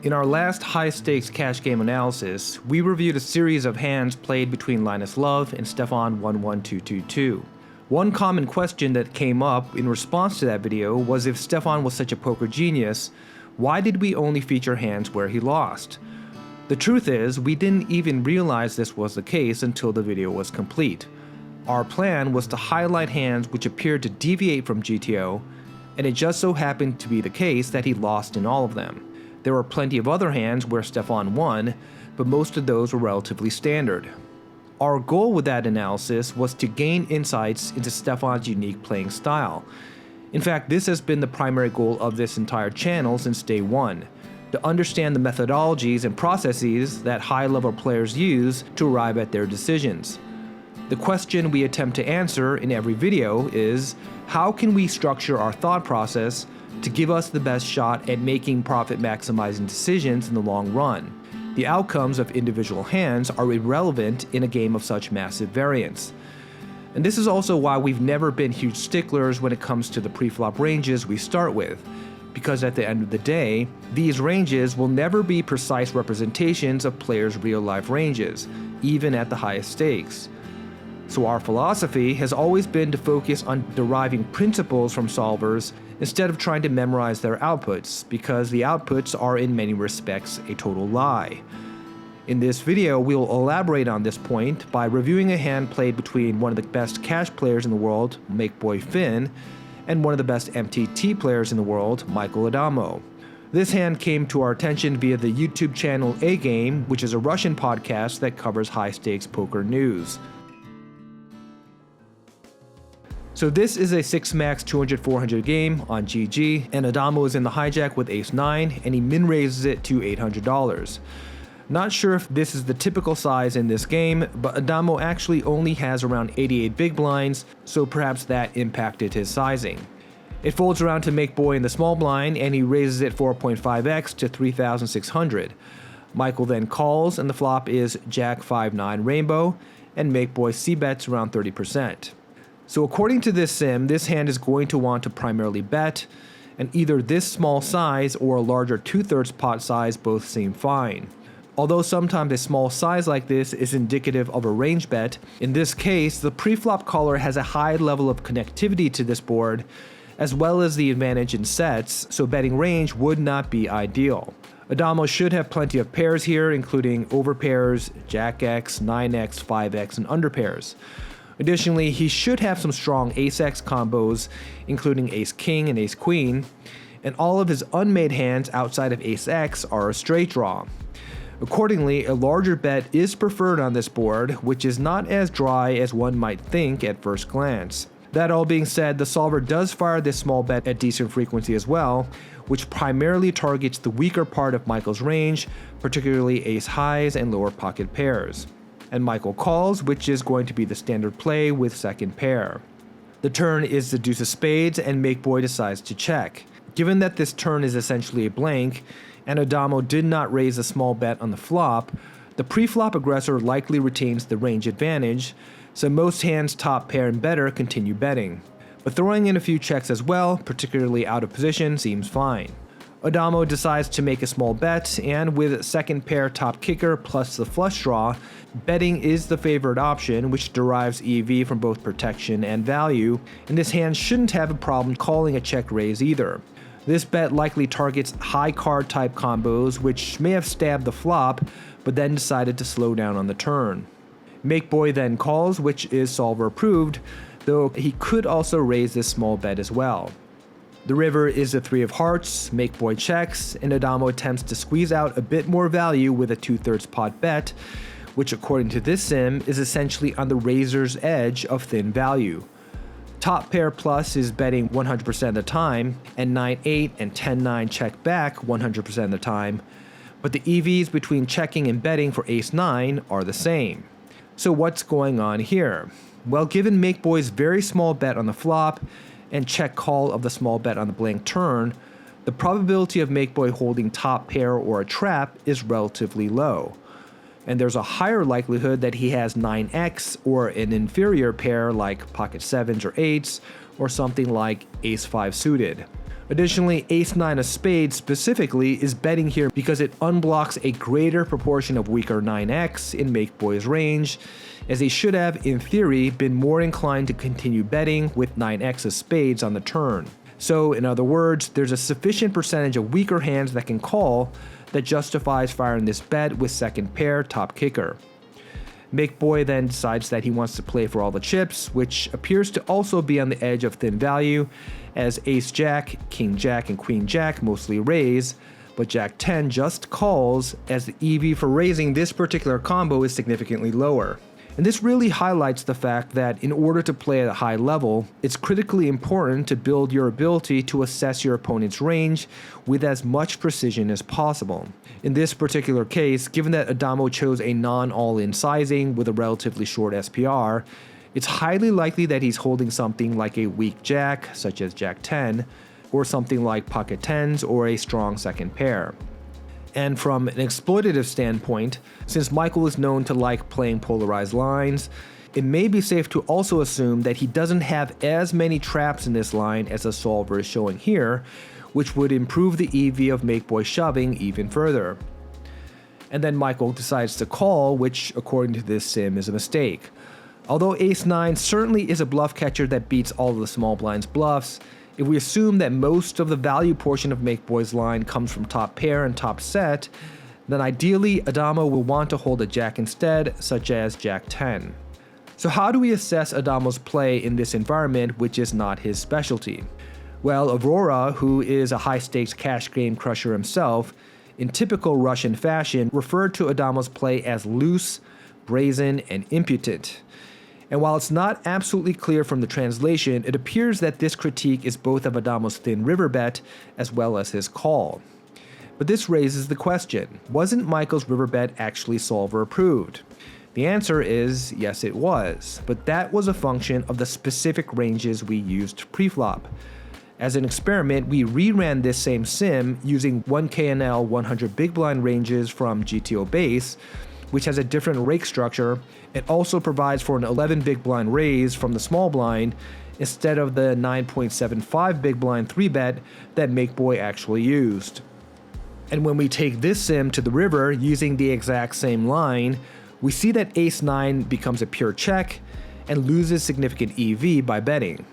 In our last high-stakes cash game analysis, we reviewed a series of hands played between Linus Love and Stefan 11222. One common question that came up in response to that video was if Stefan was such a poker genius, why did we only feature hands where he lost? The truth is, we didn't even realize this was the case until the video was complete. Our plan was to highlight hands which appeared to deviate from GTO, and it just so happened to be the case that he lost in all of them. There were plenty of other hands where Stefan won, but most of those were relatively standard. Our goal with that analysis was to gain insights into Stefan's unique playing style. In fact, this has been the primary goal of this entire channel since day one, to understand the methodologies and processes that high-level players use to arrive at their decisions. The question we attempt to answer in every video is, how can we structure our thought process to give us the best shot at making profit-maximizing decisions in the long run? The outcomes of individual hands are irrelevant in a game of such massive variance. And this is also why we've never been huge sticklers when it comes to the pre-flop ranges we start with, because at the end of the day, these ranges will never be precise representations of players' real-life ranges, even at the highest stakes. So our philosophy has always been to focus on deriving principles from solvers instead of trying to memorize their outputs, because the outputs are in many respects a total lie. In this video, we will elaborate on this point by reviewing a hand played between one of the best cash players in the world, Makeboifin, and one of the best MTT players in the world, Michael Addamo. This hand came to our attention via the YouTube channel A Game, which is a Russian podcast that covers high-stakes poker news. So this is a 6-max 200-400 game on GG, and Addamo is in the hijack with ace-9, and he min-raises it to $800. Not sure if this is the typical size in this game, but Addamo actually only has around 88 big blinds, so perhaps that impacted his sizing. It folds around to Makeboy in the small blind, and he raises it 4.5x to 3,600. Michael then calls, and the flop is Jack 5-9 Rainbow, and Makeboy c-bets around 30%. So according to this sim, this hand is going to want to primarily bet, and either this small size or a larger 2/3 pot size both seem fine. Although sometimes a small size like this is indicative of a range bet, in this case, the pre-flop caller has a high level of connectivity to this board, as well as the advantage in sets, so betting range would not be ideal. Addamo should have plenty of pairs here, including overpairs, Jack X, 9x, 5x, and underpairs. Additionally, he should have some strong ace-x combos, including ace-king and ace-queen, and all of his unmade hands outside of ace-x are a straight draw. Accordingly, a larger bet is preferred on this board, which is not as dry as one might think at first glance. That all being said, the solver does fire this small bet at decent frequency as well, which primarily targets the weaker part of Michael's range, particularly ace-highs and lower pocket pairs. And Michael calls, which is going to be the standard play with second pair. The turn is the deuce of spades, and Makeboy decides to check. Given that this turn is essentially a blank, and Addamo did not raise a small bet on the flop, the pre-flop aggressor likely retains the range advantage, so most hands top pair and better continue betting. But throwing in a few checks as well, particularly out of position, seems fine. Addamo decides to make a small bet, and with second pair top kicker plus the flush draw, betting is the favored option, which derives EV from both protection and value, and this hand shouldn't have a problem calling a check raise either. This bet likely targets high card type combos, which may have stabbed the flop, but then decided to slow down on the turn. Makeboy then calls, which is solver approved, though he could also raise this small bet as well. The river is the 3 of hearts, Makeboy checks, and Addamo attempts to squeeze out a bit more value with a 2/3 pot bet, which according to this sim is essentially on the razor's edge of thin value. Top pair plus is betting 100% of the time, and 9-8 and 10-9 check back 100% of the time, but the EVs between checking and betting for ace-9 are the same. So what's going on here? Well, given Makeboy's very small bet on the flop, and check call of the small bet on the blank turn, the probability of Makeboy holding top pair or a trap is relatively low. And there's a higher likelihood that he has 9x or an inferior pair like pocket 7s or 8s, or something like ace-5 suited. Additionally, ace-9 of spades specifically is betting here because it unblocks a greater proportion of weaker 9x in Makeboi's range, as he should have, in theory, been more inclined to continue betting with 9x of spades on the turn. So, in other words, there's a sufficient percentage of weaker hands that can call that justifies firing this bet with second pair top kicker. Makeboi then decides that he wants to play for all the chips, which appears to also be on the edge of thin value, as ace-jack, king-jack, and queen-jack mostly raise, but jack-10 just calls, as the EV for raising this particular combo is significantly lower. And this really highlights the fact that in order to play at a high level, it's critically important to build your ability to assess your opponent's range with as much precision as possible. In this particular case, given that Addamo chose a non-all-in sizing with a relatively short SPR, it's highly likely that he's holding something like a weak jack, such as jack-10, or something like pocket tens or a strong second pair. And from an exploitative standpoint, since Michael is known to like playing polarized lines, it may be safe to also assume that he doesn't have as many traps in this line as the solver is showing here, which would improve the EV of Makeboi shoving even further. And then Michael decides to call, which according to this sim is a mistake. Although ace-9 certainly is a bluff catcher that beats all of the small blind's bluffs, if we assume that most of the value portion of Makeboi's line comes from top pair and top set, then ideally Addamo will want to hold a jack instead, such as jack-10. So how do we assess Addamo's play in this environment, which is not his specialty? Well, Aurora, who is a high-stakes cash game crusher himself, in typical Russian fashion referred to Addamo's play as loose, brazen, and impudent. And while it's not absolutely clear from the translation, it appears that this critique is both of Addamo's thin river bet as well as his call. But this raises the question, wasn't Michael's river bet actually solver approved? The answer is yes it was, but that was a function of the specific ranges we used pre-flop. As an experiment, we reran this same sim using 1KNL 100 big blind ranges from GTO base, which has a different rake structure. It also provides for an 11 big blind raise from the small blind instead of the 9.75 big blind 3-bet that Makeboi actually used. And when we take this sim to the river using the exact same line, we see that ace-9 becomes a pure check and loses significant EV by betting.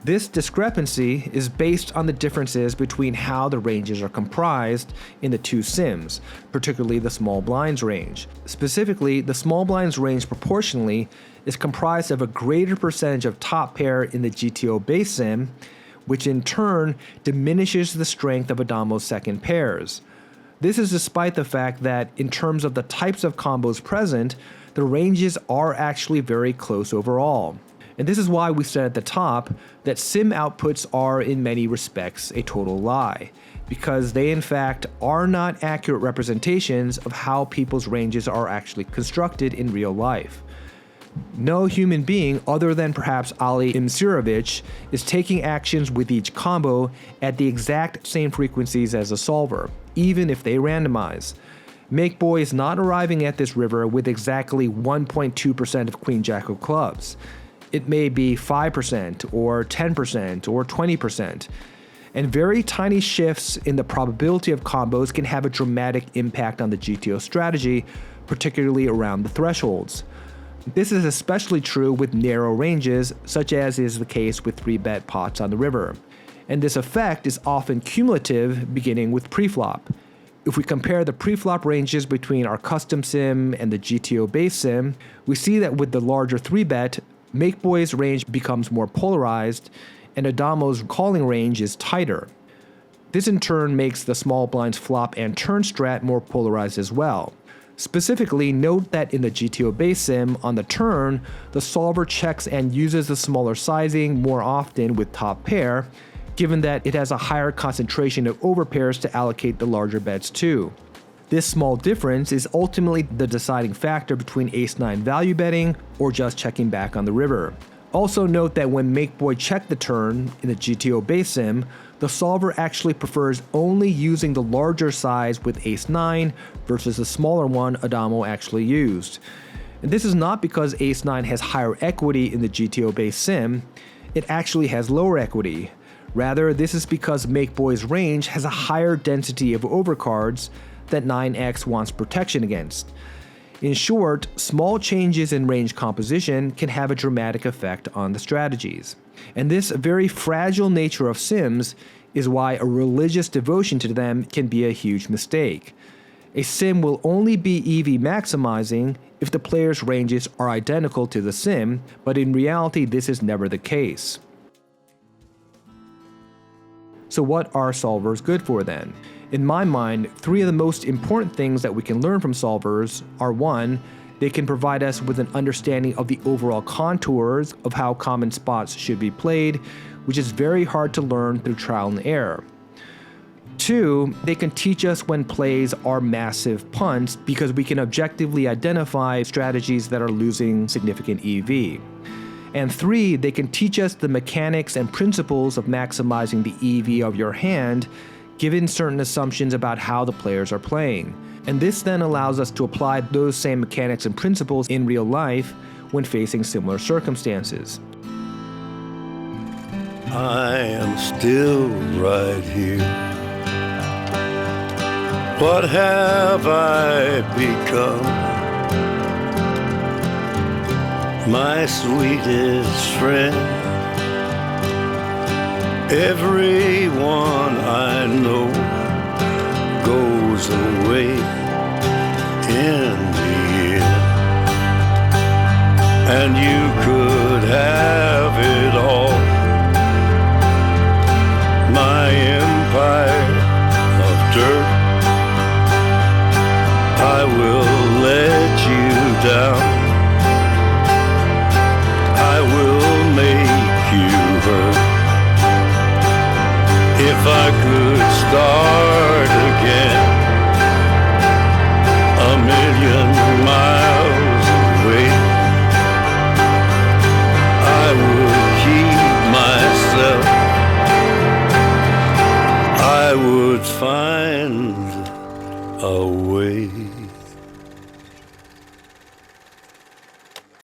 This discrepancy is based on the differences between how the ranges are comprised in the two sims, particularly the small blinds range. Specifically, the small blinds range proportionally is comprised of a greater percentage of top pair in the GTO base sim, which in turn diminishes the strength of Addamo's second pairs. This is despite the fact that, in terms of the types of combos present, the ranges are actually very close overall. And this is why we said at the top that sim outputs are in many respects a total lie, because they in fact are not accurate representations of how people's ranges are actually constructed in real life. No human being other than perhaps Ali Imsirovich is taking actions with each combo at the exact same frequencies as a solver, even if they randomize. Makeboi is not arriving at this river with exactly 1.2% of Queen Jack of clubs. It may be 5% or 10% or 20%. And very tiny shifts in the probability of combos can have a dramatic impact on the GTO strategy, particularly around the thresholds. This is especially true with narrow ranges, such as is the case with 3-bet pots on the river. And this effect is often cumulative, beginning with preflop. If we compare the preflop ranges between our custom sim and the GTO base sim, we see that with the larger 3-bet, Makeboi's range becomes more polarized, and Addamo's calling range is tighter. This in turn makes the small blinds flop and turn strat more polarized as well. Specifically, note that in the GTO base sim, on the turn, the solver checks and uses the smaller sizing more often with top pair, given that it has a higher concentration of overpairs to allocate the larger bets to. This small difference is ultimately the deciding factor between ace-9 value betting or just checking back on the river. Also note that when Makeboi checked the turn in the GTO base sim, the solver actually prefers only using the larger size with ace-9 versus the smaller one Addamo actually used. And this is not because ace-9 has higher equity in the GTO base sim, it actually has lower equity. Rather, this is because Makeboi's range has a higher density of overcards that 9X wants protection against. In short, small changes in range composition can have a dramatic effect on the strategies. And this very fragile nature of sims is why a religious devotion to them can be a huge mistake. A sim will only be EV maximizing if the player's ranges are identical to the sim, but in reality this is never the case. So what are solvers good for then? In my mind, three of the most important things that we can learn from solvers are: 1, they can provide us with an understanding of the overall contours of how common spots should be played, which is very hard to learn through trial and error. 2, they can teach us when plays are massive punts because we can objectively identify strategies that are losing significant EV. And 3, they can teach us the mechanics and principles of maximizing the EV of your hand, given certain assumptions about how the players are playing. And this then allows us to apply those same mechanics and principles in real life when facing similar circumstances. I am still right here. What have I become? My sweetest friend. Everyone I know goes away in the end, and you could have it all. My empire of dirt, I will let you down. I will make you hurt. If I could start